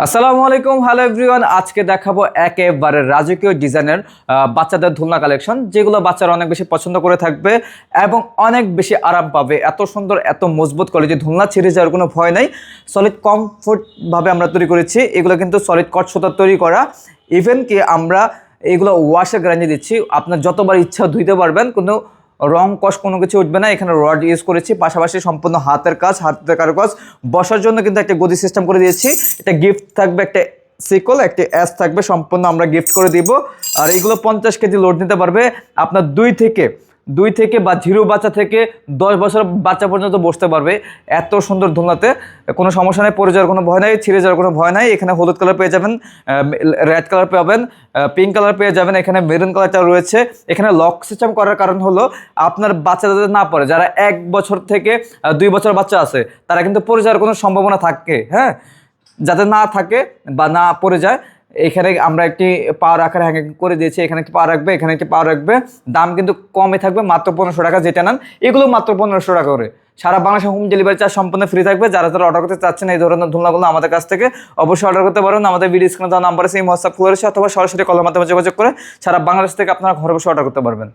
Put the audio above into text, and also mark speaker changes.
Speaker 1: আসসালামু আলাইকুম, hello everyone. আজকে দেখাবো একেবারে রাজকীয় ডিজাইনের বাচ্চাদের দোলনা কালেকশন, যেগুলো বাচ্চারা অনেক বেশি পছন্দ করে থাকবে এবং অনেক বেশি আরাম পাবে। এত সুন্দর, এত মজবুত কোয়ালিটি, দোলনা ছিঁড়ে যাওয়ার কোনো ভয় নাই। সলিড কমফোর্টভাবে আমরা তৈরি করেছি। এগুলো কিন্তু সলিড কট সুতার তৈরি করা। ইভেন কি আমরা এগুলো ওয়াশের গ্যারান্টি দিচ্ছি, আপনার যতবার ইচ্ছা ধুইতে পারবেন, কোনো রং কষ কোনো কিছু উঠবে না। এখানে রড ইউজ করেছি, পাশাপাশি সম্পূর্ণ হাতের কারুকাজ। বসার জন্য কিন্তু একটা গদি সিস্টেম করে দিয়েছি। এটা গিফট থাকবে, একটা সিকল, একটা অ্যাস থাকবে, সম্পূর্ণ আমরা গিফট করে দিব। আর এইগুলো 50 কেজি লোড নিতে পারবে। আপনার দুই থেকে বা 0 বাচ্চা থেকে 10 বছর বাচ্চা পর্যন্ত বসতে পারবে। এত সুন্দর দোলনাতে কোনো সমস্যা নেই, পড়ে যাওয়ার কোনো ভয় নাই, ছিঁড়ে যাওয়ার কোনো ভয় নাই। এখানে হলুদ কালার পেয়ে যাবেন, রেড কালার পাবেন, পিঙ্ক কালার পেয়ে যাবেন, এখানে মেরুন কালারটা রয়েছে। এখানে লক সিস্টেম করার কারণ হলো আপনার বাচ্চা যাতে না পড়ে। যারা 1 বছর থেকে 2 বছর বাচ্চা আছে, তারা কিন্তু পড়ে যাওয়ার কোনো সম্ভাবনা থাকে, হ্যাঁ, যাতে না থাকে বা না পড়ে যায়। এখানে আমরা একটি পা রাখার হ্যাঙ্গিং করে দিয়েছি। এখানে একটি পা রাখবে, এখানে একটি পা রাখবে। দাম কিন্তু কমে থাকবে, মাত্র 1500 টাকা। যেটা নেন এগুলো মাত্র 1500 টাকা করে। সারা বাংলাদেশে হোম ডেলিভারি চার্জ সম্পূর্ণ ফ্রি থাকবে। যারা অর্ডার করতে চাচ্ছেন এই ধরনের দোলনাগুলো আমাদের কাছ থেকে, অবশ্যই অর্ডার করতে পারবেন। আমাদের ভিডিও স্ক্রিনে দেওয়া নাম্বারে সেই হোয়াটসঅ্যাপ খুলে রয়েছে, অথবা সরাসরি কলের মাধ্যমে যোগাযোগ করে সারা বাংলাদেশ থেকে আপনারা ঘরে বসে অর্ডার করতে পারবেন।